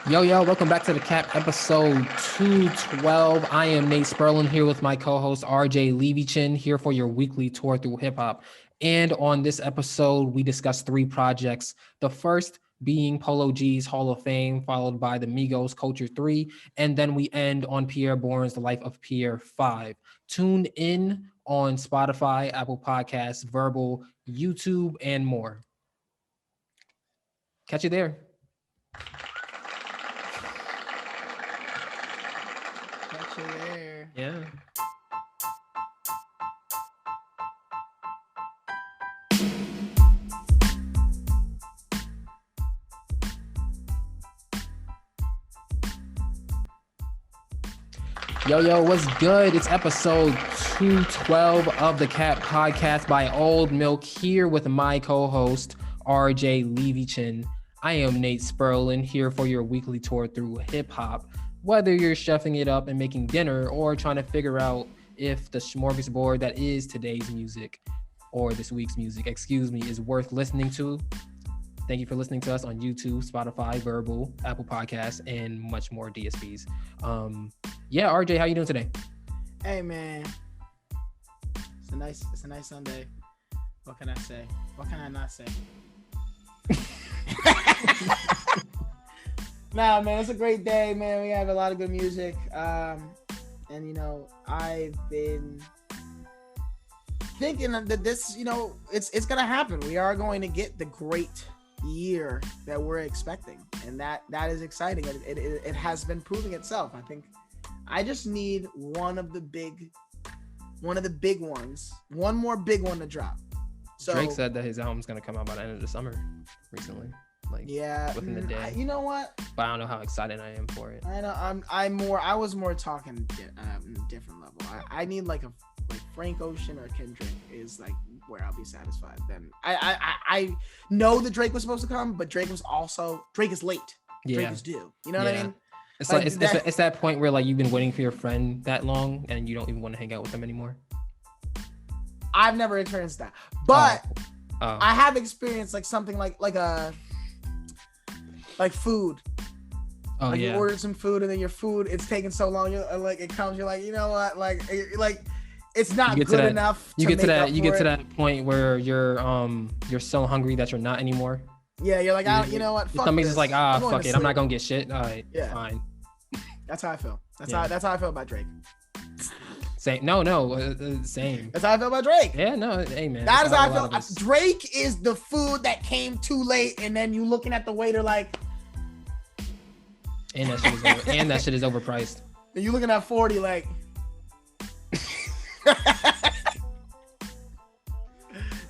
Yo, welcome back to the Cap episode 212. I am Nate Sperlin here with my co-host RJ Levichin here for your weekly tour through hip hop. And on this episode, we discuss three projects. The first being Polo G's Hall of Fame, followed by the Migos Culture 3, and then we end on Pierre Bourne's The Life of Pierre 5. Tune in on Spotify, Apple Podcasts, Verbal, YouTube, and more. Catch you there. There. Yeah. Yo, what's good? It's episode 212 of the Cap podcast by OldMilk here with my co-host RJ Levichin. I am Nate Sperlin here for your weekly tour through hip hop. Whether you're chefing it up and making dinner or trying to figure out if the smorgasbord that is today's music or this week's music, is worth listening to. Thank you for listening to us on YouTube, Spotify, Verbal, Apple Podcasts, and much more DSPs. RJ, how you doing today? Hey man, it's a nice Sunday. What can I say? What can I not say? Nah, man, it's a great day, man. We have a lot of good music. And you know, I've been thinking that this, it's gonna happen. We are going to get the great year that we're expecting, and that is exciting. It has been proving itself. I think I just need one of the big ones, one more big one to drop. So Drake said that his album's gonna come out by the end of the summer recently. Within the day. You know what? But I don't know how excited I am for it. I know I was more talking different level. I need like Frank Ocean or Kendrick is like where I'll be satisfied. Then I know that Drake was supposed to come, but Drake is late. Yeah. Drake is due. You know what I mean? It's it's that point where like you've been waiting for your friend that long and you don't even want to hang out with them anymore. I've never experienced that, but I have experienced like something like food. You ordered some food and then your food, it's taking so long. You're like, it comes, you're like, you know what? Like it's not good enough. You get to that point where you're so hungry that you're not anymore. Yeah, you're like, you know what? Fuck somebody's this. just like, fuck it. I'm not gonna get shit. All right, fine. That's how I feel. That's how I feel about Drake. Same. Same. That's how I feel about Drake. Yeah, no, hey man. That is how I feel. Drake is the food that came too late, and then you looking at the waiter like. And that shit is overpriced. And you looking at 40 like.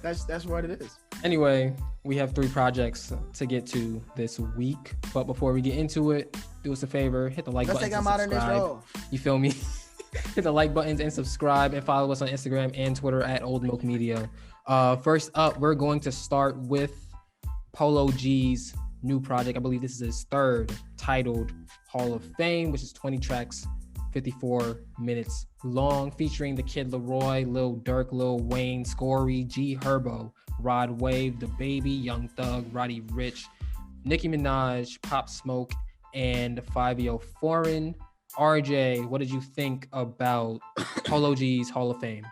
That's what it is. Anyway, we have three projects to get to this week, but before we get into it, do us a favor, hit the like button and subscribe. You feel me? Hit the like buttons and subscribe, and follow us on Instagram and Twitter at OldMilk Media. First up, we're going to start with Polo G's new project. I believe this is his third, titled Hall of Fame, which is 20 tracks, 54 minutes long, featuring the Kid Leroy, Lil Durk, Lil Wayne, Scory, G Herbo, Rod Wave, The Baby, Young Thug, Roddy Ricch, Nicki Minaj, Pop Smoke, and 5yo Foreign. RJ, what did you think about Polo G's Hall of Fame?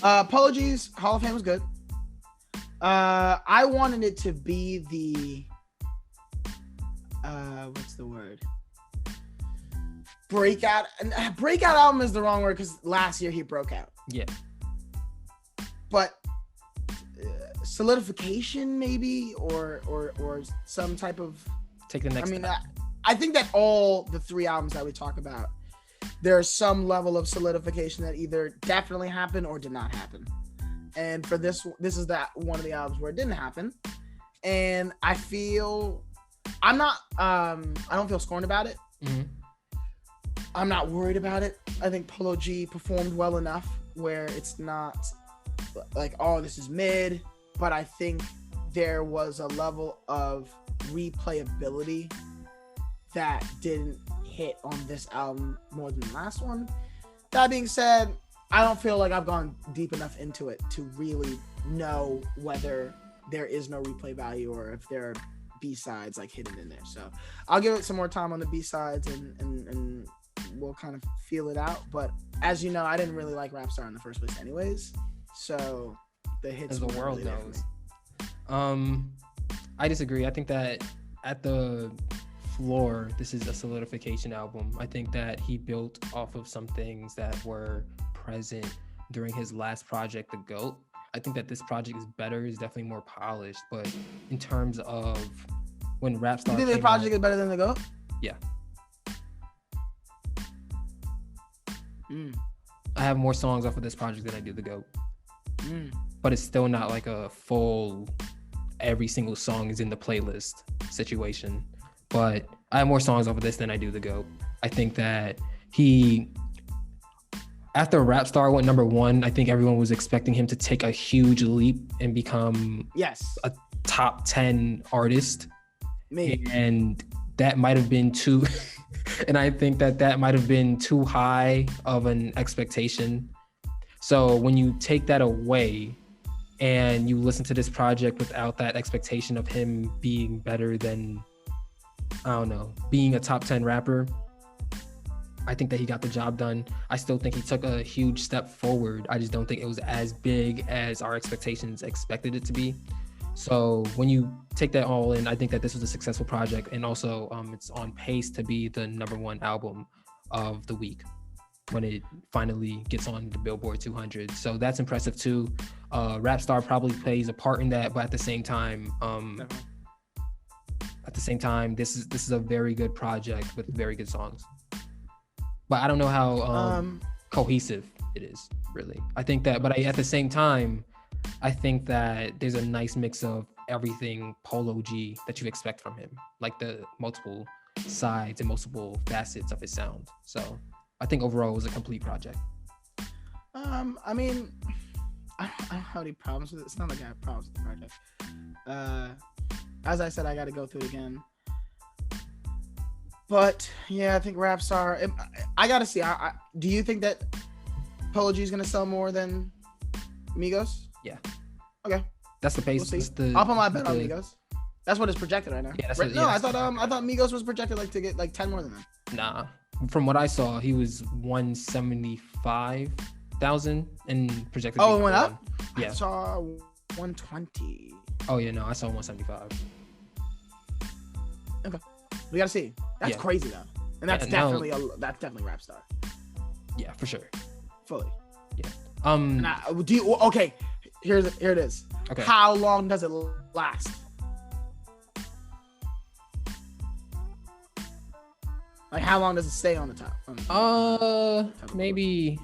Polo G's Hall of Fame was good. I wanted it to be the what's the word? Breakout album is the wrong word because last year he broke out. Yeah. But solidification maybe or some type of take the next step. I think that all the three albums that we talk about, there's some level of solidification that either definitely happened or did not happen. And for this is that one of the albums where it didn't happen. And I don't feel scorned about it. Mm-hmm. I'm not worried about it. I think Polo G performed well enough where it's not like, oh, this is mid, but I think there was a level of replayability that didn't hit on this album more than the last one. That being said, I don't feel like I've gone deep enough into it to really know whether there is no replay value or if there B-sides like hidden in there. So I'll give it some more time on the B-sides and we'll kind of feel it out. But as you know, I didn't really like Rapstar in the first place anyways. So the hits, as the world knows. I disagree. I think that at the floor, this is a solidification album. I think that he built off of some things that were present during his last project, The GOAT. I think that this project is better, is definitely more polished, but in terms of when Rapstar, you think the project is better than The GOAT? Yeah. I have more songs off of this project than I do The GOAT. But it's still not like a full every single song is in the playlist situation. But I have more songs off of this than I do The GOAT. I think that after Rapstar went number 1, I think everyone was expecting him to take a huge leap and become a top 10 artist. And that might have been too, and I think that might have been too high of an expectation. So when you take that away and you listen to this project without that expectation of him being better than, I don't know, being a top 10 rapper, I think that he got the job done. I still think he took a huge step forward. I just don't think it was as big as our expectations expected it to be. So when you take that all in, I think that this was a successful project, and also it's on pace to be the number 1 album of the week when it finally gets on the Billboard 200. So that's impressive too. Rapstar probably plays a part in that, but at the same time, this is a very good project with very good songs. But I don't know how cohesive it is, really. I think that, but at the same time, I think that there's a nice mix of everything Polo G that you expect from him, like the multiple sides and multiple facets of his sound. So I think overall it was a complete project. I mean, I don't have any problems with it. It's not like I have problems with the project. As I said, I got to go through it again. But yeah, I think Rapstar. I gotta see. Do you think that Polo G is gonna sell more than Migos? Yeah. Okay. That's the pace. I'll put my bet on Migos. That's what is projected right now. Yeah, I thought Migos was projected to get 10 more than them. Nah. From what I saw, he was 175,000 and projected. Oh, it went up? Yeah. I saw 120. Oh yeah, no, I saw 175. Okay. We gotta see. That's crazy though, and that's definitely Rapstar. Yeah, for sure. Fully. Yeah. Okay. Here it is. Okay. How long does it last? Like, how long does it stay on the top? Maybe.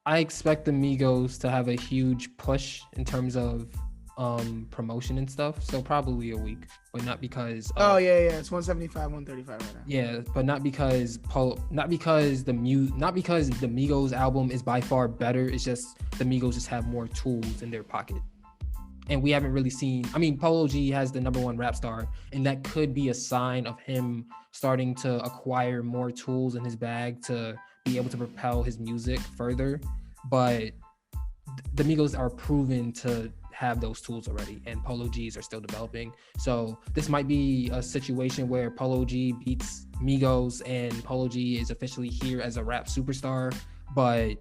I expect the Migos to have a huge push in terms of promotion and stuff, so probably a week, but not because it's 175, 135 right now. Yeah, but not because the Migos album is by far better. It's just the Migos just have more tools in their pocket, and we haven't really seen. I mean, Polo G has the number 1 Rapstar, and that could be a sign of him starting to acquire more tools in his bag to be able to propel his music further. But the Migos are proven to have those tools already, and Polo G's are still developing. So this might be a situation where Polo G beats Migos and Polo G is officially here as a rap superstar. But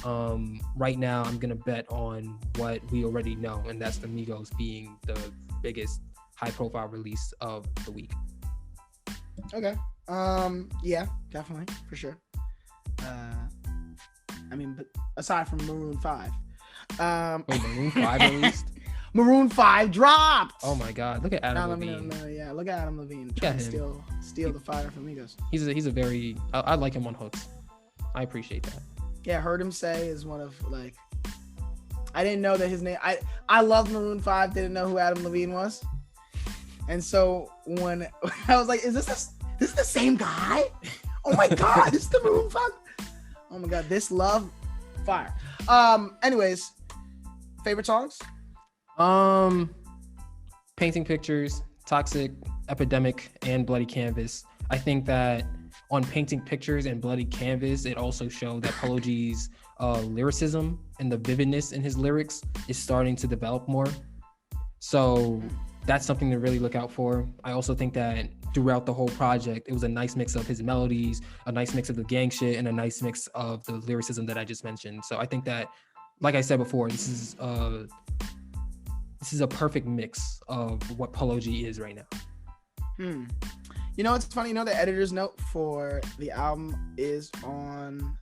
right now I'm gonna bet on what we already know, and that's the Migos being the biggest high profile release of the week. Okay. Yeah, definitely, for sure. I mean, but aside from Maroon 5. Wait, Maroon 5 released? Maroon 5 dropped. Oh my God! Look at Adam Levine. Look at Adam Levine trying to steal the fire from Migos. He's a very. I like him on hooks. I appreciate that. Yeah, Heard Him Say is one of like. I didn't know that his name. I love Maroon 5. Didn't know who Adam Levine was, and so when I was like, "Is this the same guy?" Oh my God! This is the Maroon 5. Oh my God! This love, fire. Anyways, favorite songs? Painting Pictures, Toxic, Epidemic, and Bloody Canvas. I think that on Painting Pictures and Bloody Canvas, it also showed that Polo G's lyricism and the vividness in his lyrics is starting to develop more. So that's something to really look out for. I also think that throughout the whole project, it was a nice mix of his melodies, a nice mix of the gang shit, and a nice mix of the lyricism that I just mentioned. So I think that, like I said before, this is a perfect mix of what Polo G is right now. You know, it's funny. You know, the editor's note for the album is on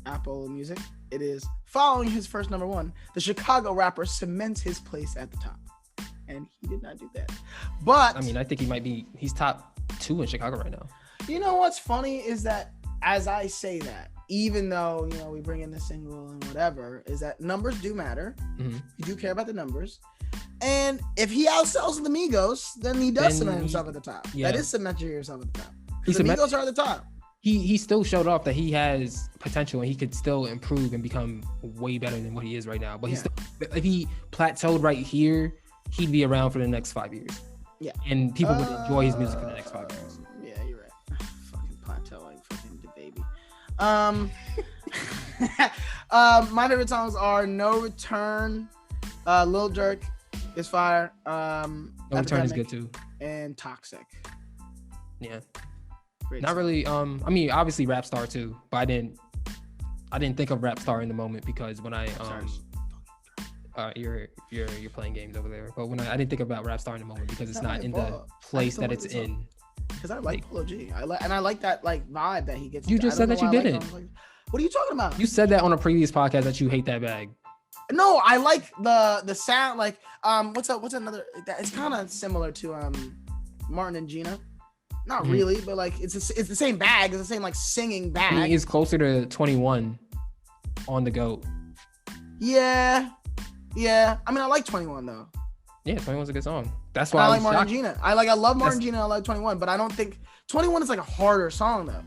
Apple Music. It is following his first number one, the Chicago rapper cements his place at the top. And he did not do that. But I mean, I think he's top 2 in Chicago right now. You know what's funny is that as I say that, even though, you know, we bring in the single and whatever, is that numbers do matter. You do care about the numbers. And if he outsells the Migos, then he does cement himself at the top. Yeah. That is cementing yourself at the top. Because the Migos are at the top. He still showed off that he has potential and he could still improve and become way better than what he is right now. But if he plateaued right here, he'd be around for the next 5 years. Yeah. And people would enjoy his music for the next 5 years. Yeah, you're right. Fucking plateau like fucking the baby. My favorite songs are No Return, Lil Durk is fire. No Return is good too. And Toxic. Yeah. Great Not song. Really. I mean, obviously Rap Star too, but I didn't think of Rap Star in the moment because when I you're playing games over there, but when I didn't think about Rap Star in the moment because it's not in the place that it's in. Because I like Polo G. I like that like vibe that he gets. You just said that you didn't. What are you talking about? You said that on a previous podcast that you hate that bag. No, I like the sound. Like what's another? It's kind of similar to Martin and Gina. Not really, but like it's the same bag. It's the same like singing bag. I mean, it's closer to 21 on the GOAT. Yeah. I mean, I like 21 though. Yeah, 21's a good song. That's why I like Martin and Gina. I love Martin and Gina. I like 21, but I don't think 21 is like a harder song though.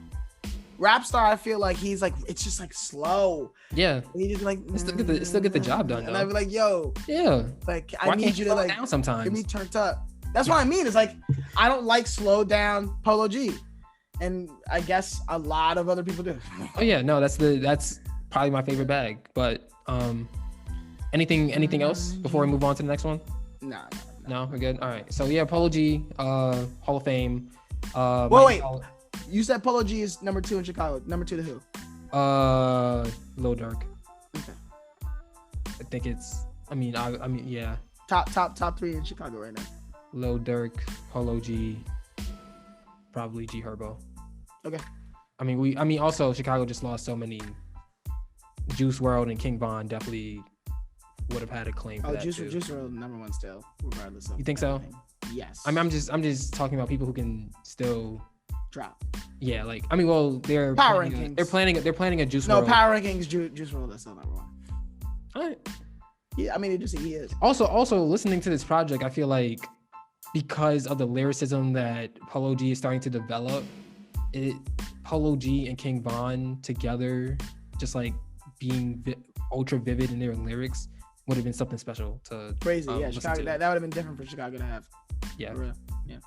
Rap Star, I feel like he's like it's just like slow. Yeah. And he just like still get the job done. And I'd be like, yo. Yeah. Like I need you to like down sometimes. Get me turned up. That's what I mean. It's like I don't like slow down Polo G, and I guess a lot of other people do. Oh yeah, no, that's probably my favorite bag. But anything else before we move on to the next one? No, we're good. All right. So yeah, Polo G, Hall of Fame. Wait. You said Polo G is number 2 in Chicago. Number 2 to who? Lil Durk. Okay. I think it's. I mean, yeah. Top 3 in Chicago right now. Lil Durk, Polo G, probably G Herbo. Okay. I mean, also Chicago just lost so many. Juice WRLD and King Von definitely would have had a claim for that too. Juice WRLD number 1 still, regardless of. You think so? Yes. I mean, I'm just talking about people who can still drop. Yeah, like I mean, well, they're power rankings. They're planning a Juice WRLD. No, power rankings. Juice WRLD that's still number 1. All right. Yeah, I mean, he is. Also, listening to this project, I feel like because of the lyricism that Polo G is starting to develop, Polo G and King Von together, just like being ultra vivid in their lyrics, would have been something special to crazy. Chicago. That would have been different for Chicago to have. Yeah. Yeah.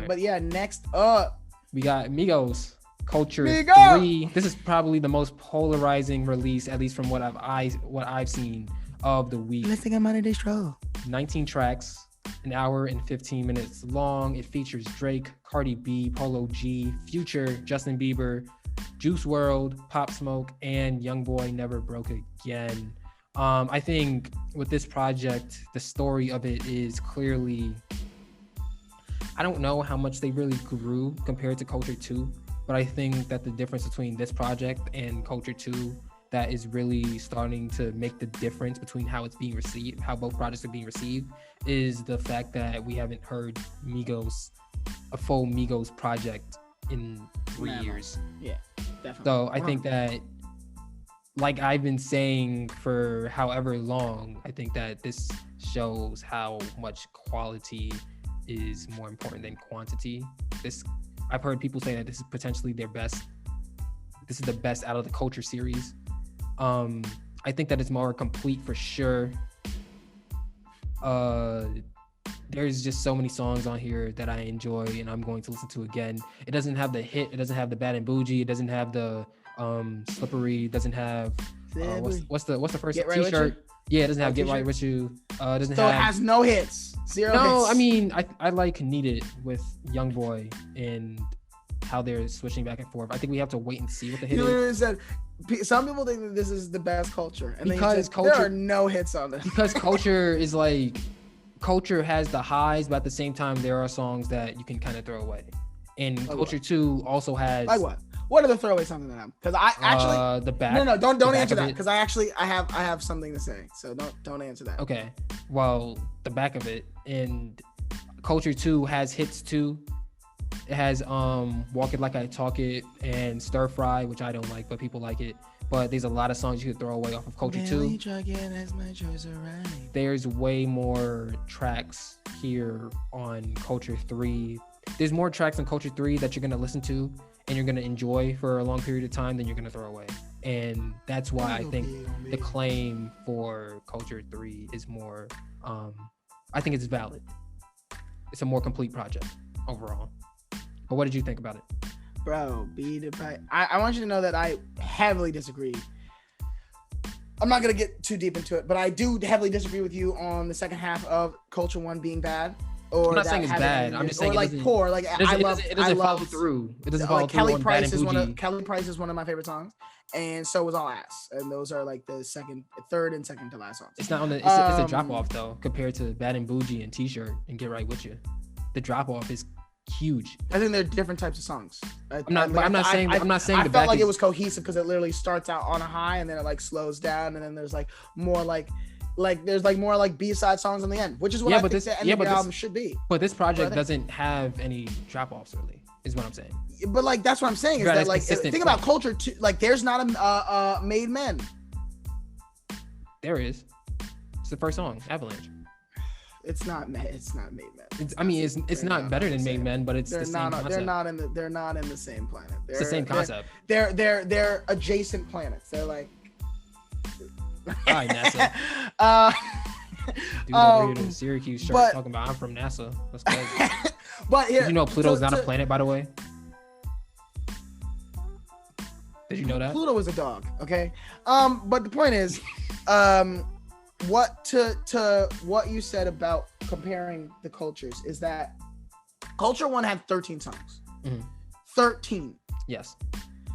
But yeah, next up we got Migos. Culture 3. This is probably the most polarizing release, at least from what I've seen of the week. Let's think about it. 19 tracks, an hour and 15 minutes long. It features Drake, Cardi B, Polo G, Future, Justin Bieber, Juice WRLD, Pop Smoke, and Youngboy Never Broke Again. I think with this project, the story of it is clearly, I don't know how much they really grew compared to Culture 2, but I think that the difference between this project and Culture 2 that is really starting to make the difference between how it's being received, how both projects are being received, is the fact that we haven't heard a full Migos project in 3 years. Yeah, definitely. So I think that, like I've been saying for however long, I think that this shows how much quality is more important than quantity. I've heard people say that this is potentially their best. This is the best out of the Culture series. I think that it's more complete for sure. There's just so many songs on here that I enjoy and I'm going to listen to again. It doesn't have the hit. It doesn't have the Bad and Bougie. It doesn't have the Slippery. It doesn't have what's the first Get Right T-shirt? Yeah, it doesn't have Get Right With You. Doesn't so have. It has no hits. Zero hits. No, I mean, I like Need It with Youngboy and how they're switching back and forth. I think we have to wait and see what the hit is. Said, some people think that this is the best Culture, and because Culture, there are no hits on this. Because Culture is like, Culture has the highs, but at the same time, there are songs that you can kind of throw away. And like Culture what? 2 also has. Like what? What are the throwaway songs in that? Because I actually the back. No, don't answer that because I have something to say. So don't answer that. Okay. Well, the back of it, and Culture 2 has hits too. It has Walk It Like I Talk It and Stir Fry, which I don't like, but people like it. But there's a lot of songs you could throw away off of Culture 2. There's way more tracks here on Culture 3. There's more tracks on Culture 3 that you're gonna listen to and you're gonna enjoy for a long period of time than you're gonna throw away. And that's why I think the claim for Culture 3 is more, I think it's valid. It's a more complete project overall. But what did you think about it? Bro, I want you to know that I heavily disagree. I'm not going to get too deep into it, but I do heavily disagree with you on the second half of Culture 1 being bad. Or I'm not saying it's bad. I'm just saying like poor. Like it doesn't follow through. It doesn't follow through on Bad and Bougie. Kelly Price is one of my favorite songs, and so was All Ass. And those are like the third and second to last songs. It's not on the. It's a drop off though compared to Bad and Bougie and T-Shirt and Get Right With You. The drop off is huge. I think they're different types of songs. I'm not saying. I felt like it was cohesive because it literally starts out on a high and then it like slows down and then there's like more like there's like more like B-side songs on the end, which is what I think the end of the album should be. But this project doesn't have any drop offs really, is what I'm saying. But like that's what I'm saying is that like think about Culture 2. Like there's not a Made Men. There is. It's the first song, Avalanche. It's not Made Men. It's not better than Made Men, but it's the same concept. They're not in the same planet. It's the same concept. They're adjacent planets. They're like. All right, NASA. Dude over here in Syracuse shirt talking about I'm from NASA. That's crazy. But here, did you know Pluto's not a planet, by the way? Did you know that? Pluto is a dog, okay? But the point is, what you said about comparing the cultures is that Culture 1 had 13 songs. Mm-hmm. 13. Yes.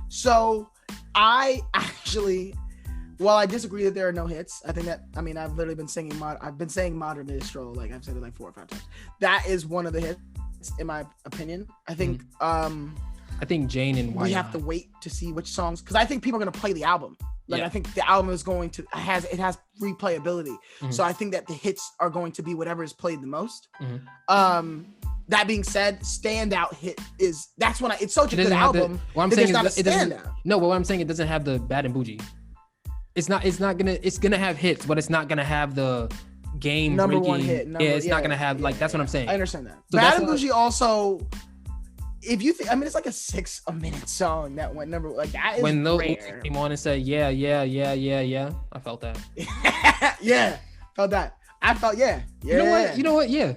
So I actually, while I disagree that there are no hits, I've literally been singing Modern Day Stroll, like I've said it like 4 or 5 times. That is one of the hits, in my opinion. I think I think Jane and Why we have to wait to see which songs, because I think people are gonna play the album. Like I think the album is going to has replayability. Mm-hmm. So I think that the hits are going to be whatever is played the most. Mm-hmm. That being said, standout hit is it's such a good album. What I'm saying is it doesn't. No, but what I'm saying, it doesn't have the Bad and Bougie. It's gonna have hits, but it's not gonna have the game number ranking. One hit. It's not gonna have that's what I'm saying. I understand that. So Bad and Bougie also. If you think, it's like a minute song that went number, like that is when those rare. Came on and said, yeah, I felt that. Yeah, felt that. I felt, yeah. You know what? Yeah.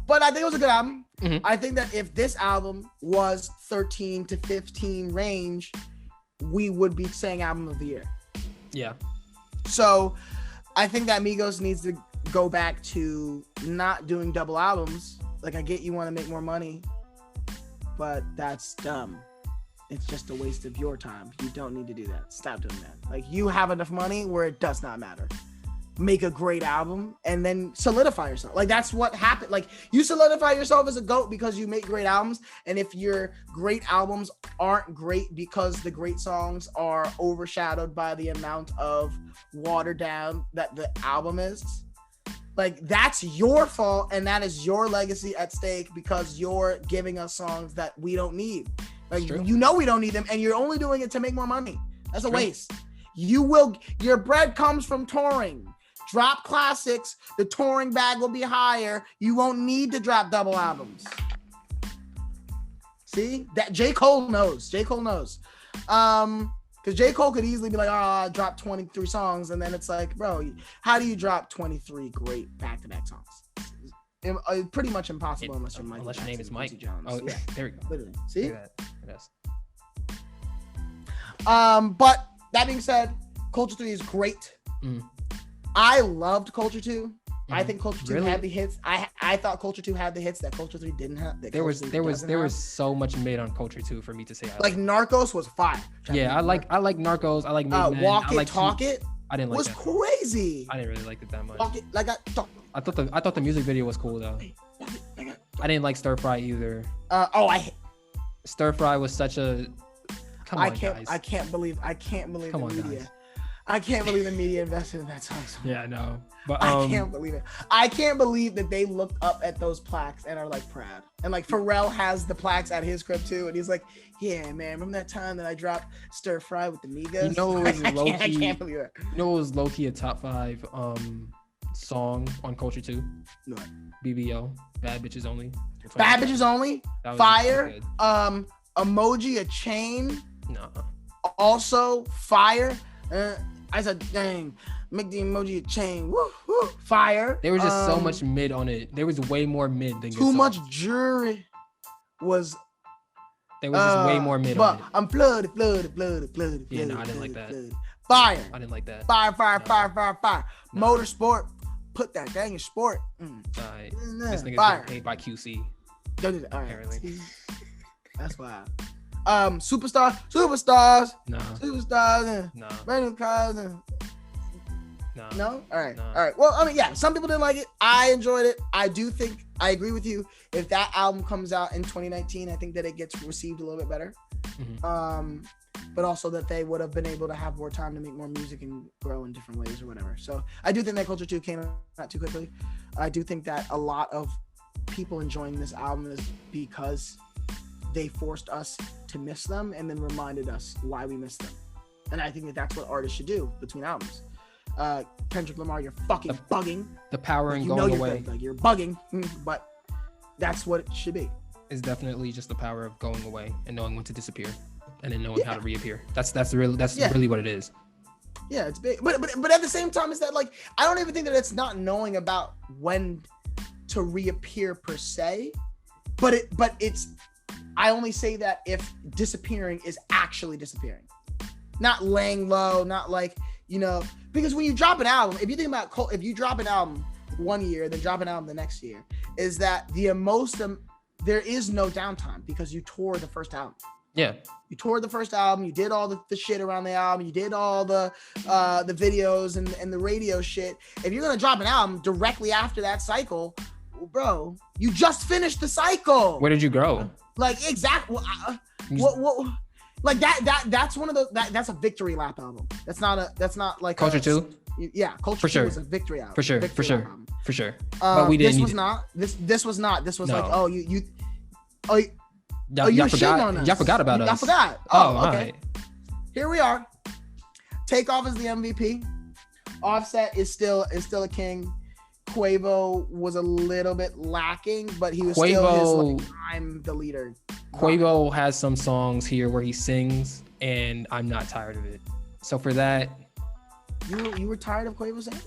But I think it was a good album. Mm-hmm. I think that if this album was 13 to 15 range, we would be saying album of the year. Yeah. So I think that Migos needs to go back to not doing double albums. Like, I get you want to make more money, but that's dumb. It's just a waste of your time. You don't need to do that. Stop doing that. Like, you have enough money where it does not matter. Make a great album and then solidify yourself. Like, that's what happened. Like, you solidify yourself as a GOAT because you make great albums. And if your great albums aren't great because the great songs are overshadowed by the amount of watered down that the album is, like, that's your fault, and that is your legacy at stake because you're giving us songs that we don't need. Like, we don't need them, and you're only doing it to make more money. That's a waste. Your bread comes from touring. Drop classics, the touring bag will be higher. You won't need to drop double albums. See? That J. Cole knows. Because J. Cole could easily be like, I dropped 23 songs. And then it's like, bro, how do you drop 23 great back-to-back songs? It's pretty much impossible unless you're Mike. Unless your name is Mike. Jones. Oh, yeah. There we go. Literally. See? Yes. But that being said, Culture 3 is great. I loved Culture 2. I think Culture 2 had the hits. I thought Culture 2 had the hits that Culture 3 didn't have. There was so much mid on Culture 2 for me to say. Like Narcos was fire. Yeah, I like Narcos. I like Walk It, Talk It. I didn't like was that. crazy. I didn't really like it that much. Walk It, like I thought the music video was cool though. I didn't like Stir Fry either. Stir Fry was such a. Come on, guys. I can't believe Come on, media. Guys. I can't believe the media invested in that song. Yeah, I know. But I can't believe it. I can't believe that they looked up at those plaques and are like proud. And like Pharrell has the plaques at his crib too, and he's like, "Yeah, man, remember that time that I dropped Stir Fry with the Migos?" You know, it was low-key, I can't believe it. You know, it was low-key a top 5 song on Culture 2. No. BBO, Bad Bitches Only. Bad Bitches Only. Fire. Emoji a Chain. No. Also fire. I said, dang, make the emoji a chain. Woo, woo, fire. There was just so much mid on it. There was way more mid than too much jury was. There was just way more mid on it. I'm flooded. Yeah, no, I didn't like that. Fire. I didn't like that. Fire. No. Motorsport. Put that dang in sport. Alright. This nigga's getting paid by QC. Apparently. That's why. Superstars. No. Superstars. No. Random cars. No. All right. Well, I mean, yeah. Some people didn't like it. I enjoyed it. I agree with you. If that album comes out in 2019, I think that it gets received a little bit better. But also that they would have been able to have more time to make more music and grow in different ways or whatever. So I do think that Culture 2 came out too quickly. I do think that a lot of people enjoying this album is because they forced us to miss them and then reminded us why we missed them. And I think that that's what artists should do between albums. Kendrick Lamar, you're fucking bugging. The power in going away. Like you're bugging, but that's what it should be. It's definitely just the power of going away and knowing when to disappear and then knowing how to reappear. That's really what it is. Yeah, it's big. But at the same time, is that like I don't even think that it's not knowing about when to reappear per se, but it's I only say that if disappearing is actually disappearing, not laying low, not like, you know, because when you drop an album, if you think about if you drop an album one year, then drop an album the next year, is that there is no downtime because you tore the first album. Yeah. You toured the first album, you did all the shit around the album, you did all the videos and the radio shit. If you're gonna drop an album directly after that cycle, bro, you just finished the cycle. Where did you grow? Like exactly what like that's one of the that's a victory lap album. That's not like Culture 2? Yeah, Culture 2 was a victory album. For sure. But we didn't. This was not. This was not. This was like, you y'all forgot about us. I forgot. Oh, okay. right. Here we are. Takeoff is the MVP. Offset is still a king. Quavo was a little bit lacking, but he was still his, like, I'm the leader. Quavo has some songs here where he sings, and I'm not tired of it. So for that, you were tired of Quavo singing?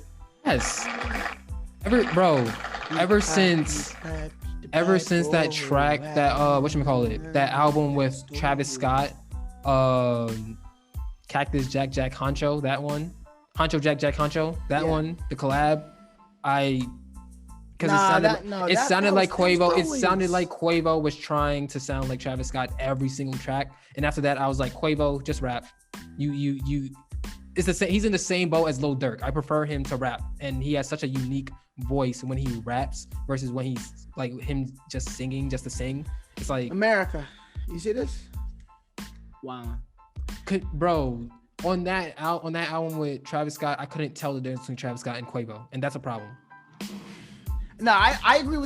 Yes. Ever since that track, that that album with Travis Scott, Cactus Jack Huncho, that one, Huncho Jack Huncho, that one, the collab, it sounded like Quavo was trying to sound like Travis Scott every single track, and after that I was like, Quavo, just rap. It's the same. He's in the same boat as Lil Durk. I prefer him to rap, and he has such a unique voice when he raps versus when he's like him just singing just to sing. It's like America. You see this? Wow. Bro, on that album with Travis Scott, I couldn't tell the difference between Travis Scott and Quavo, and that's a problem. No, I agree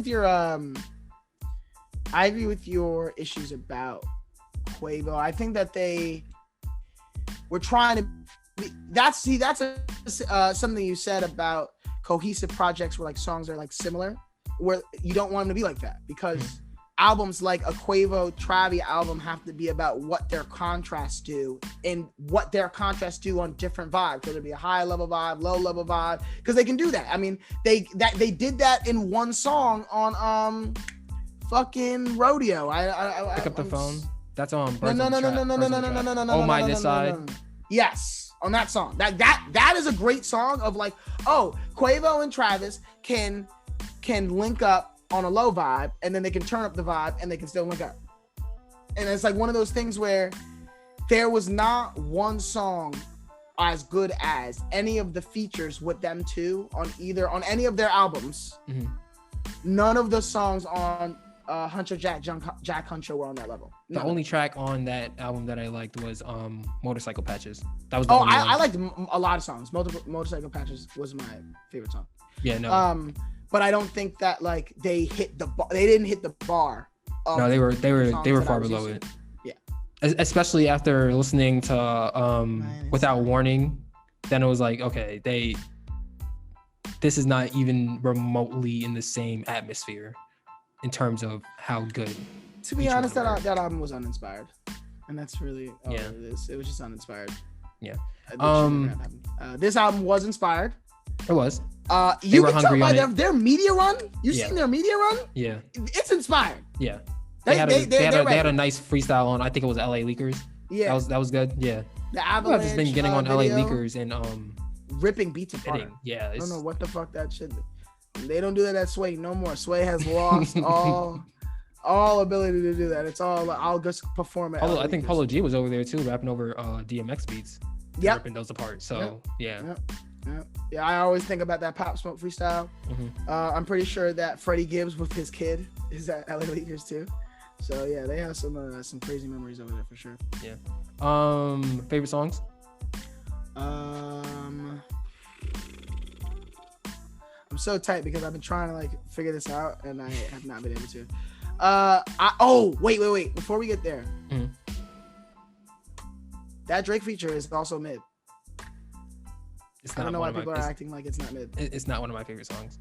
with your issues about Quavo. I think that they were trying to. That's something you said about cohesive projects where like songs are like similar, where you don't want them to be like that, because albums like a Quavo Travi album have to be about what their contrasts do and what their contrasts do on different vibes, whether it be a high level vibe, low level vibe, because they can do that. I mean, they did that in one song on fucking Rodeo. Pick up the phone. That's on. No. Oh my, this side. Yes. on that song. That is a great song of like, oh, Quavo and Travis can link up on a low vibe, and then they can turn up the vibe, and they can still link up. And it's like one of those things where there was not one song as good as any of the features with them two on any of their albums. Mm-hmm. None of the songs on Huncho Jack Huncho were on that level. The only track on that album that I liked was Motorcycle Patches. That was the only one. I liked a lot of songs. Motorcycle Patches was my favorite song. Yeah, no. But I don't think that like they didn't hit the bar. No, they were far below it. Yeah. Especially after listening to Without Warning, then it was like, okay, this is not even remotely in the same atmosphere in terms of how good. To be honest, that album was uninspired, and that's really all it is. It was just uninspired. Yeah. This album was inspired. It was. You can tell by their media run. You've seen their media run. Yeah. It's inspired. Yeah. They had a nice freestyle on. I think it was LA Leakers. Yeah. That was good. Yeah. The Avalanche. I've just been getting on LA Leakers and ripping beats apart. Yeah. I don't know what the fuck that shit. They don't do that at Sway no more. Sway has lost all ability to do that. It's all I'll just perform it. I think Polo G was over there too, rapping over DMX beats. Yeah. Ripping those apart. So yeah. Yeah, I always think about that Pop Smoke freestyle. Mm-hmm. I'm pretty sure that Freddie Gibbs with his kid is at LA Leakers too. So yeah, they have some crazy memories over there for sure. Yeah. Favorite songs? I'm so tight because I've been trying to like figure this out and I have not been able to. Wait. Before we get there, that Drake feature is also mid. I don't know why people are acting like it's not mid. It's not one of my favorite songs.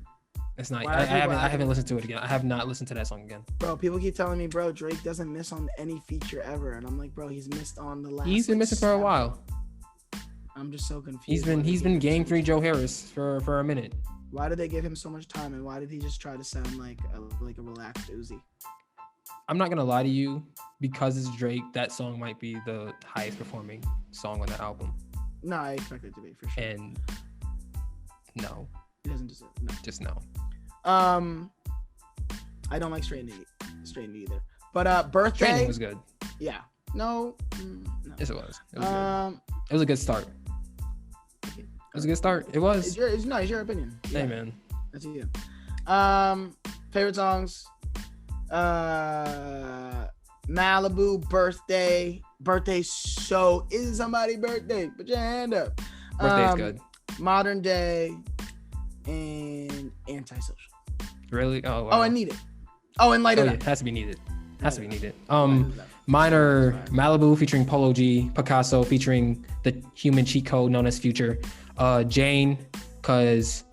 It's not. I haven't listened to it again. I have not listened to that song again. Bro, people keep telling me, bro, Drake doesn't miss on any feature ever, and I'm like, bro, he's missed on the last. He's been missing for a while. I'm just so confused. He's been Game 3 Joe Harris for a minute. Why did they give him so much time, and why did he just try to sound like a relaxed Uzi? I'm not gonna lie to you, because it's Drake. That song might be the highest performing song on the album. No, I expect it to be for sure. And no, he doesn't deserve it. No. Just no. I don't like Straight N either. But Birthday Straight N was good. Yeah. No. Yes, it was. It was good. It was a good start. It was a good start. It was. It's your opinion. Yeah. Hey man. That's you. Favorite songs. Malibu, Birthday. So is somebody's birthday? Put your hand up. Birthday's good. Modern Day and Antisocial. Really? Oh, wow. Oh, I Need It. Oh, and Light It Up. It has to be Needed. Mine are Malibu featuring Polo G, Picasso featuring the human cheat code known as Future, Jane, cause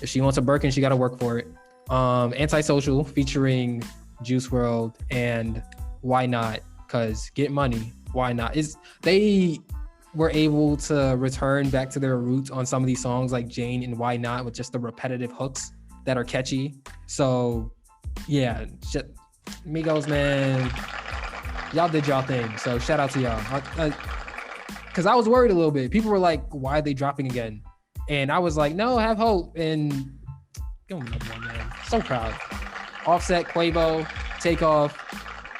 if she wants a Birkin, she gotta work for it. Antisocial featuring Juice WRLD, and Why Not, cause get money. Why not? They were able to return back to their roots on some of these songs like Jane and Why Not with just the repetitive hooks that are catchy. So yeah, Migos, man, y'all did y'all thing. So shout out to y'all. Cause I was worried a little bit. People were like, why are they dropping again? And I was like, no, have hope. And give them another one, man. So proud. Offset, Quavo, Takeoff.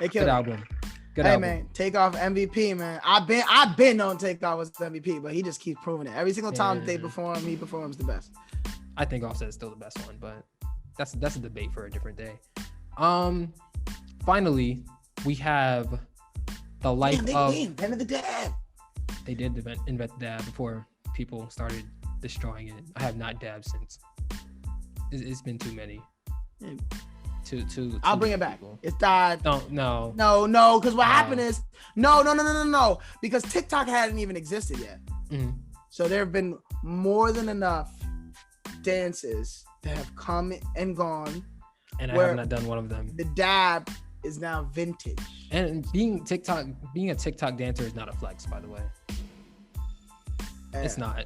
Good album. Good album. Man, Takeoff MVP, man. I've been on Takeoff as MVP, but he just keeps proving it. Every single time they perform, he performs the best. I think Offset is still the best one, but that's a debate for a different day. Finally, we have the life of. They invented the dab. They did invent the dab before people started destroying it. I have not dabbed since. It's been too many. Yeah. Too I'll bring it back. It's died. No. Because what happened is no. Because TikTok hadn't even existed yet. Mm-hmm. So there have been more than enough dances that have come and gone. And I have not done one of them. The dab is now vintage. And being a TikTok dancer is not a flex, by the way. It's not.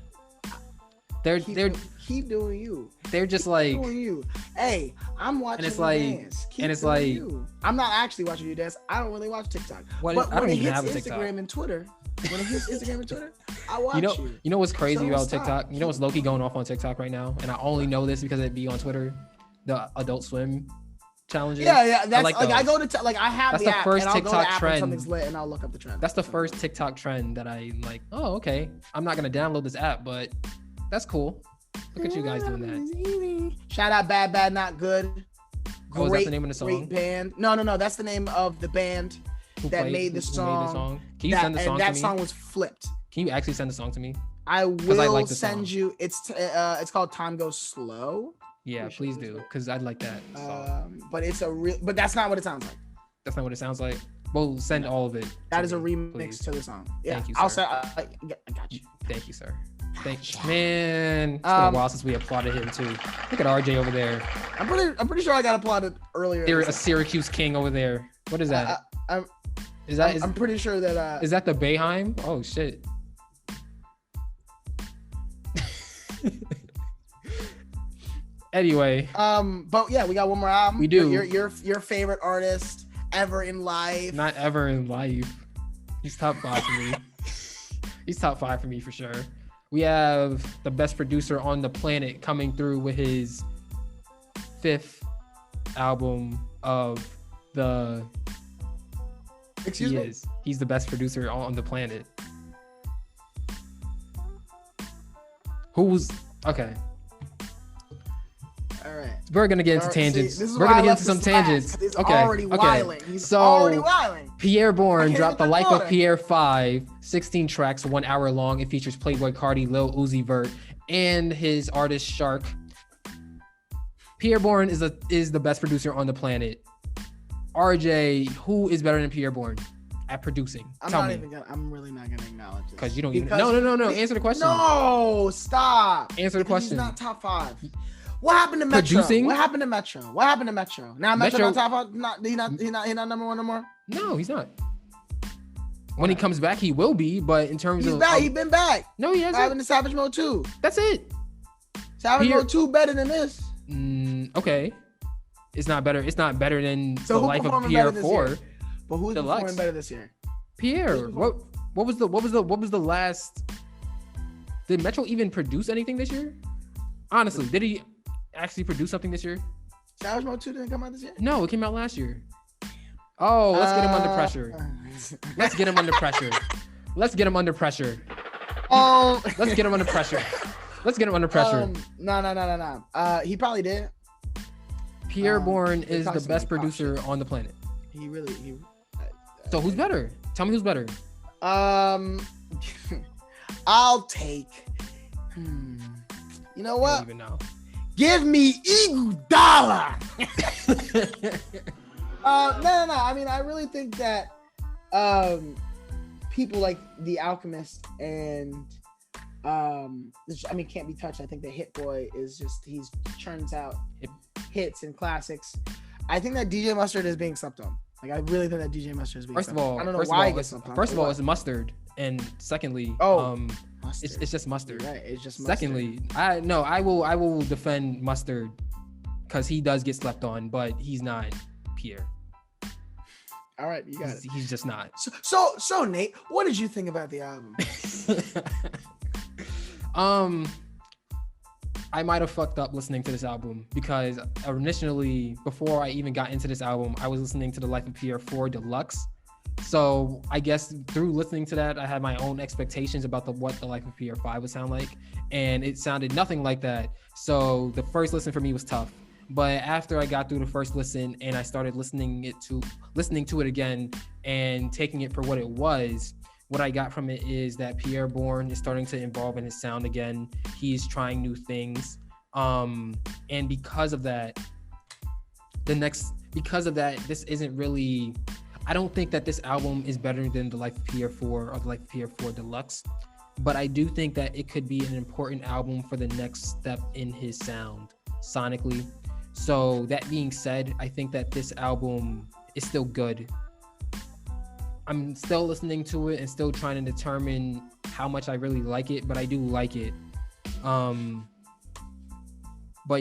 They're keep doing you. They're just like doing you. Hey, I'm watching you dance. You. I'm not actually watching you dance. I don't really watch TikTok. I don't even have a TikTok. Instagram and Twitter. When it hits Instagram and Twitter, I watch you. You know what's crazy about stop. TikTok? You know what's low-key going off on TikTok right now? And I only know this because it be on Twitter. The Adult Swim challenges. Yeah. That's like I go to like I have that's the the app, first and I'll TikTok go to app trend. and something's lit, and I'll look up the trend. That's the first TikTok trend that I like. Oh, okay. I'm not gonna download this app, but that's cool. Look at you guys doing that. Shout out Bad Not Good. Is that the name of the song? Great band. No. That's the name of the band that made the song. Can you send the song to me? That song was flipped. Can you actually send the song to me? I will send you. It's called Time Goes Slow. Yeah, please do, because I'd like that. But that's not what it sounds like. That's not what it sounds like. Well, send all of it. That is a remix to the song. Yeah, thank you, sir. I'll say. I got you. Thank you, sir. Man, it's been a while since we applauded him too. Look at RJ over there. I'm pretty sure I got applauded earlier. There's a Syracuse King over there. What is that? I'm pretty sure that. Is that the Bayheim? Oh shit. Anyway. But yeah, we got one more album. We do. Your favorite artist ever in life? Not ever in life. He's top 5 for me. He's top 5 for me for sure. We have the best producer on the planet coming through with his 5th album of the. Excuse me? He's the best producer on the planet. Who's okay? All right. We're gonna get into tangents. We're gonna get into some tangents. He's okay. Already wilding. He's already wilding. Pierre Bourne dropped The Life of Pierre 5, 16 tracks, 1 hour long. It features Playboy Cardi, Lil Uzi Vert, and his artist Shark. Pierre Bourne is the best producer on the planet. RJ, who is better than Pierre Bourne at producing? I'm really not gonna acknowledge this. Because you don't even. No. Answer the question. No, stop. Answer the question. He's not top 5. What happened to Metro? Producing? What happened to Metro? Now Metro not top 5. He's not number 1 no more. No, he's not. When he comes back, he will be. But in terms he's back. He's been back. No, he hasn't. Having the Savage Mode 2. That's it. Savage Mode 2 better than this. Okay. It's not better. It's not better than The Life of Pierre 4. But who's performing better this year? Pierre. What was the last? Did Metro even produce anything this year? Honestly, did he actually produce something this year? Savage Mode 2 didn't come out this year? No, it came out last year. Oh, let's get him under pressure. Let's get him under pressure. Let's get him under pressure. Oh, let's get him under pressure. Let's get him under pressure. No. He probably did. Pierre Bourne is the best producer on the planet. So who's better? Tell me who's better. I'll take. You know what? I don't even know. Give me Iguodala. No. I mean, I really think that people like The Alchemist and Can't Be Touched. I think that Hit Boy is just he churns out hits and classics. I think that DJ Mustard is being slept on. Like I really think that DJ Mustard is being slept on. I don't know why he gets slept on. First of all, it's Mustard, and secondly, Mustard. It's just Mustard. Right, it's just Mustard. Secondly, I will defend Mustard because he does get slept on, but he's not Pierre. All right, you got it. He's just not. So Nate, what did you think about the album? I might have fucked up listening to this album because initially, before I even got into this album, I was listening to The Life of Pierre 4 Deluxe. So I guess through listening to that, I had my own expectations about what The Life of Pierre 5 would sound like, and it sounded nothing like that. So the first listen for me was tough. But after I got through the first listen and I started listening to it again and taking it for what it was, what I got from it is that Pierre Bourne is starting to evolve in his sound again. He's trying new things. And because of that, this isn't really, I don't think that this album is better than The Life of Pierre 4 or The Life of Pierre 4 Deluxe. But I do think that it could be an important album for the next step in his sound sonically. So that being said, I think that this album is still good. I'm still listening to it and still trying to determine how much I really like it, but I do like it. But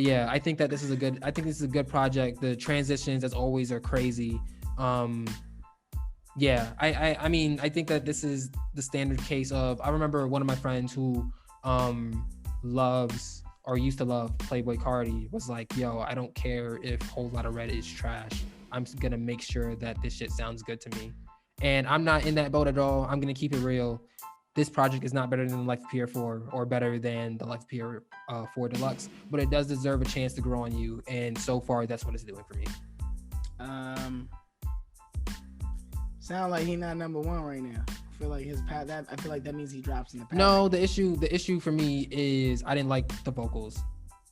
yeah, I think this is a good project. The transitions, as always, are crazy. Yeah, I mean, I think that this is the standard case of, I remember one of my friends who loves or used to love Playboy Cardi was like, yo, I don't care if Whole Lotta Red is trash. I'm gonna make sure that this shit sounds good to me. And I'm not in that boat at all. I'm gonna keep it real. This project is not better than the Life of Pierre 4 or better than the Life of Pierre 4 Deluxe, but it does deserve a chance to grow on you. And so far, that's what it's doing for me. Sound like he's not number one right now. I feel like his path. I feel like that means he drops in the path. No, the issue for me is I didn't like the vocals.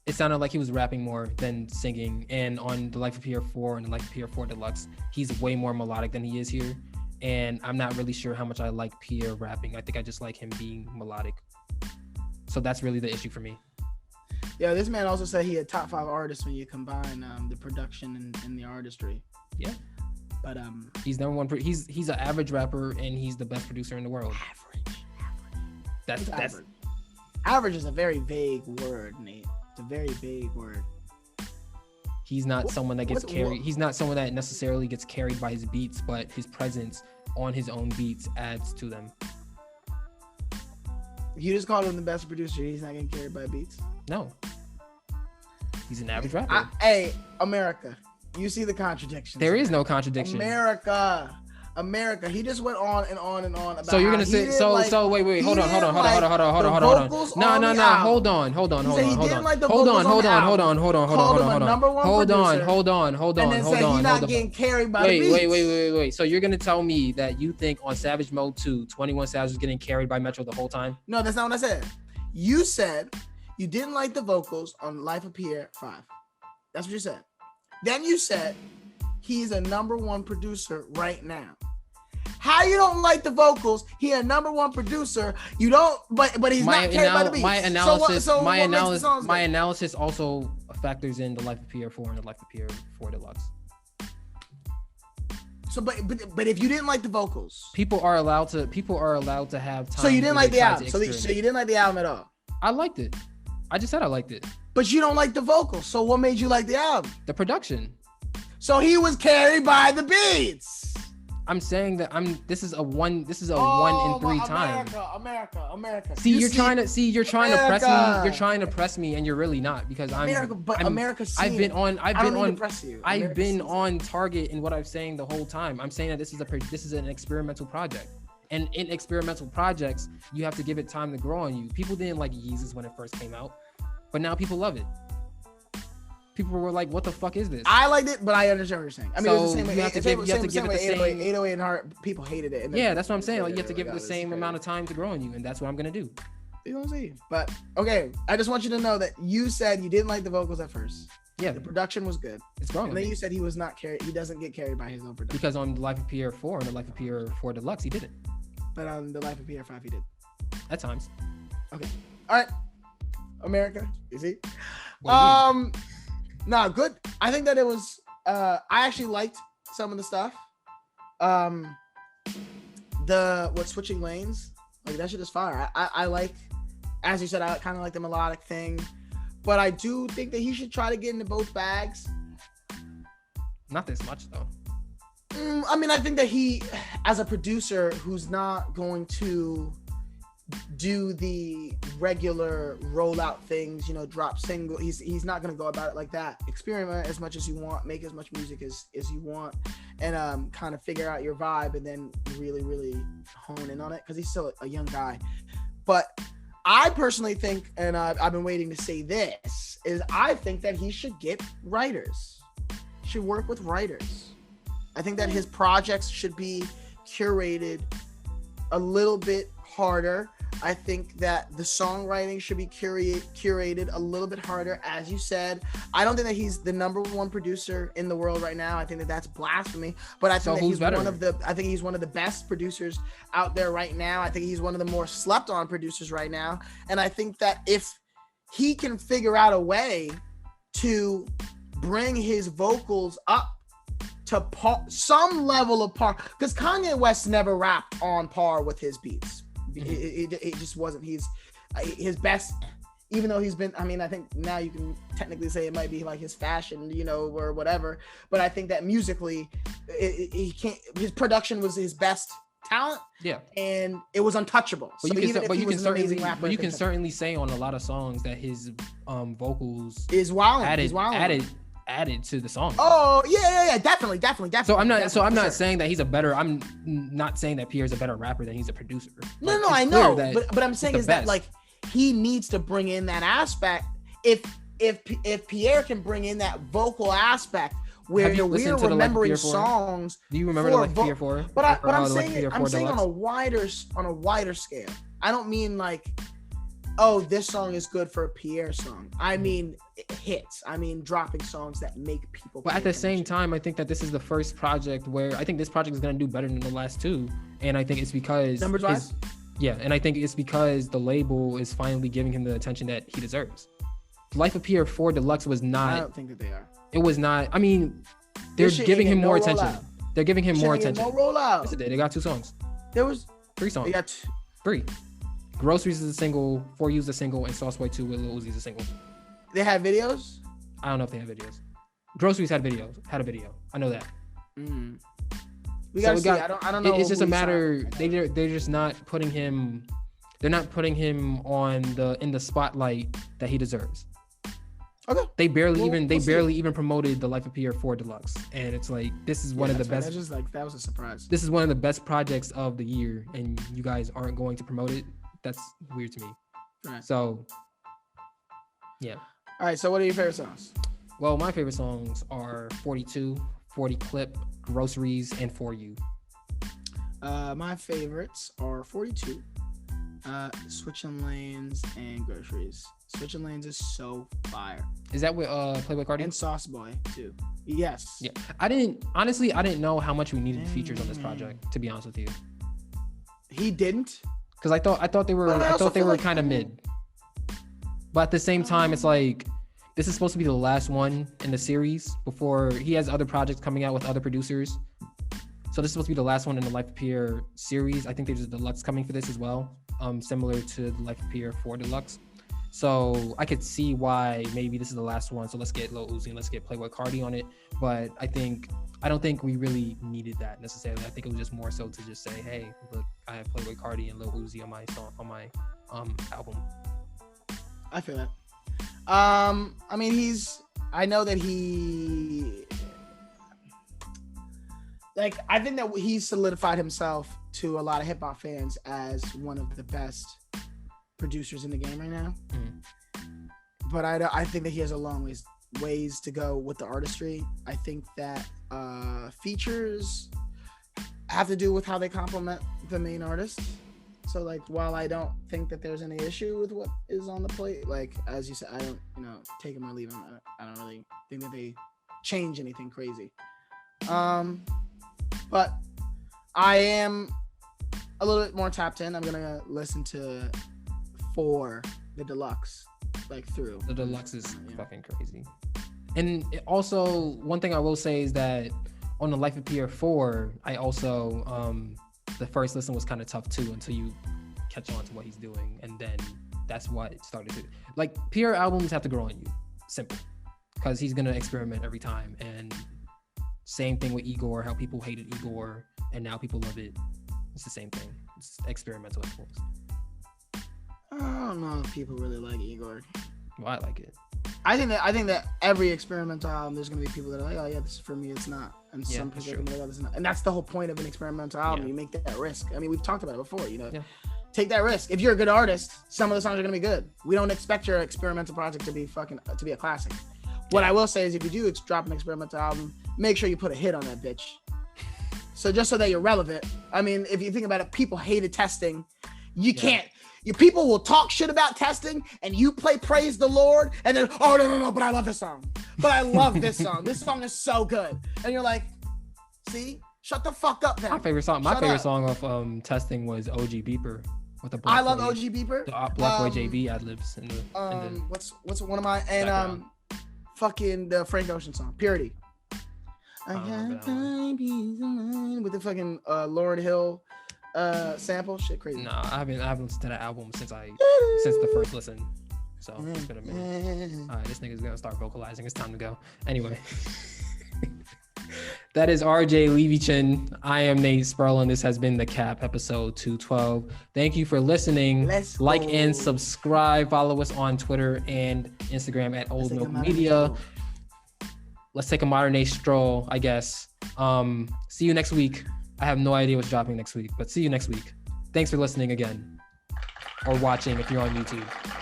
It sounded like he was rapping more than singing. And on the Life of Pierre 4 and the Life of Pierre 4 Deluxe, he's way more melodic than he is here. And I'm not really sure how much I like Pierre rapping. I think I just like him being melodic. So that's really the issue for me. Yeah, this man also said he had top 5 artists when you combine the production and the artistry. Yeah. But he's number one. He's an average rapper, and he's the best producer in the world. Average. Average is a very vague word, Nate. It's a very vague word. He's not someone that gets carried. He's not someone that necessarily gets carried by his beats, but his presence on his own beats adds to them. You just called him the best producer. He's not getting carried by beats. No. He's an average rapper. Hey, America. You see the contradiction. There is no contradiction. America. He just went on and on and on about. So you're gonna say wait, hold on. No. Hold on. Wait. So you're gonna tell me that you think on Savage Mode 2, 21 Savage was getting carried by Metro the whole time? No, that's not what I said. You said you didn't like the vocals on Life of Pierre 5. That's what you said. Then you said he's a number one producer right now. How you don't like the vocals? He a number one producer. You don't, but he's not carried by the beats. My analysis also factors in the Life of Pierre 4 and the Life of Pierre 4 Deluxe. So, but if you didn't like the vocals, people are allowed to have time. So you didn't like the album. So you didn't like the album at all. I liked it. I just said I liked it. But you don't like the vocals. So what made you like the album? The production. So he was carried by the beats. I'm saying that this is a 1 in 3 time. America. You're trying to press me. You're trying to press me, and you're really not, because I've been on target in what I'm saying the whole time. I'm saying that this is an experimental project. And in experimental projects, you have to give it time to grow on you. People didn't like Yeezus when it first came out, but now people love it. People were like, "What the fuck is this?" I liked it, but I understand what you're saying. I mean, so it's the same way. You have to give it the same. 808 and Heart, people hated it. Yeah, that's what I'm saying. Like, you have to give it the same amount of time to grow on you, and that's what I'm gonna do. You know what I'm saying? But okay, I just want you to know that you said you didn't like the vocals at first. Yeah, the production was good. It's wrong. And then you said he was not carried. He doesn't get carried by his own production. Because on the Life of Pierre 4 and the Life of Pierre 4 Deluxe, he didn't. But on the Life of Pierre 5, he did. At times. Okay. All right. America. You see? Nah, good. I think that it was. I actually liked some of the stuff. Switching lanes, like that shit is fire. I like, as you said, I kind of like the melodic thing, but I do think that he should try to get into both bags. Not this much though. I mean, I think that he, as a producer who's not going to do the regular rollout things, drop single, he's not going to go about it like that. Experiment as much as you want, make as much music as you want, and kind of figure out your vibe, and then really, really hone in on it, because he's still a young guy. But I personally think, and I've been waiting to say this, is I think that he should get writers. Should work with writers. I think that his projects should be curated a little bit harder. I think that the songwriting should be curated a little bit harder. As you said, I don't think that he's the number one producer in the world right now. I think that that's blasphemy. But I think that he's one of the best producers out there right now. I think he's one of the more slept on producers right now. And I think that if he can figure out a way to bring his vocals up to some level of par, because Kanye West never rapped on par with his beats. It just wasn't. His best even though he's been, I mean, I think now you can technically say it might be like his fashion, you know, or whatever. But I think that musically, his production was his best talent. Yeah. And it was untouchable. But you can certainly say on a lot of songs that his vocals is wild. Added to the song. Oh yeah, definitely. So I'm not saying that he's a better. I'm not saying that Pierre's a better rapper than he's a producer. No, I know. But I'm saying is that like he needs to bring in that aspect. If Pierre can bring in that vocal aspect where we're remembering songs. Do you remember the Life of Pierre 4? But I'm saying on a wider scale. I don't mean like, oh, this song is good for a Pierre song. I mean hits. I mean dropping songs that make people. But at the same time, I think that this is the first project where I think this project is going to do better than the last two, and I think it's because numbers wise. Yeah, and I think it's because the label is finally giving him the attention that he deserves. Life of Pierre 4 Deluxe was not. I don't think that they are. It was not. I mean, they're giving him more attention. They're giving him more attention. No rollout. Yes, they got 2 songs. There was 3 songs. They got 3. Groceries is a single. For You is a single, and Sauce Boy 2 with Lil Uzi is a single. They had videos. I don't know if they have videos. Groceries had a video. I know that. We gotta see. I don't know. It's just a matter. They're just not putting him. They're not putting him in the spotlight that he deserves. Okay. They barely even promoted the Life of Pierre 4 Deluxe, and it's like this is one of the best. That's just like that was a surprise. This is one of the best projects of the year, and you guys aren't going to promote it. That's weird to me. Right. So, yeah. All right. So, what are your favorite songs? Well, my favorite songs are 42, 40 Clip, Groceries, and For You. My favorites are 42, Switching Lanes, and Groceries. Switching Lanes is so fire. Is that with Playboy Cardi? And Sauce Boy too. Yes. Yeah. I didn't know how much we needed features on this project, to be honest with you. He didn't? Because I thought they were kind of mid. But at the same time, it's like this is supposed to be the last one in the series before he has other projects coming out with other producers. So this is supposed to be the last one in the Life of Pierre series. I think there's a deluxe coming for this as well, similar to the Life of Pierre 4 Deluxe. So I could see why maybe this is the last one. So let's get Lil Uzi and let's get Playboy Cardi on it. But I don't think we really needed that necessarily. I think it was just more so to just say, hey, look, I have Playboy Cardi and Lil Uzi on my album. I feel that. I mean, I know that I think that he solidified himself to a lot of hip hop fans as one of the best producers in the game right now. But I think that he has a long ways to go with the artistry. I think that features have to do with how they complement the main artist. So like, while I don't think that there's any issue with what is on the plate, like as you said, I don't, take him or leave him. I don't really think that they change anything crazy. But I am a little bit more tapped in. I'm gonna listen to 4 the deluxe through. The deluxe is fucking crazy. And also, one thing I will say is that on the Life of Pierre 4, I also the first listen was kind of tough too until you catch on to what he's doing, and then that's what it started to Pierre albums have to grow on you, simple, because he's gonna experiment every time. And same thing with Igor, how people hated Igor and now people love it. It's the same thing. It's experimental influence. I don't know if people really like Igor. Well, I like it. I think that every experimental album, there's gonna be people that are like, oh yeah, this is for me, it's not. And some people are gonna be like, oh, this is not. And that's the whole point of an experimental album. You make that risk. I mean, we've talked about it before. Take that risk. If you're a good artist, some of the songs are gonna be good. We don't expect your experimental project to be a classic. What I will say is, if you do drop an experimental album, make sure you put a hit on that bitch. So just so that you're relevant. I mean, if you think about it, people hated testing. You can't. People will talk shit about testing, and you play Praise the Lord, and then, oh, no, but I love this song. But I love this song. This song is so good. And you're like, see? Shut the fuck up, man. My favorite song of testing was OG Beeper. With the Black I love OG Beeper. The Black Boy JB ad-libs. What's one of my, and fucking the Frank Ocean song, Purity. I got with the fucking Lauryn Hill sample, shit crazy. Nah, I haven't listened to that album since the first listen. So it's been a minute. All right, this nigga's gonna start vocalizing. It's time to go. Anyway. That is RJ Levy-Chin. I am Nate Sperlin. This has been The Cap, episode 212. Thank you for listening. Like and subscribe. Follow us on Twitter and Instagram at OldMilk Media. Let's take a modern day stroll, I guess. See you next week. I have no idea what's dropping next week, but see you next week. Thanks for listening again. Or watching if you're on YouTube.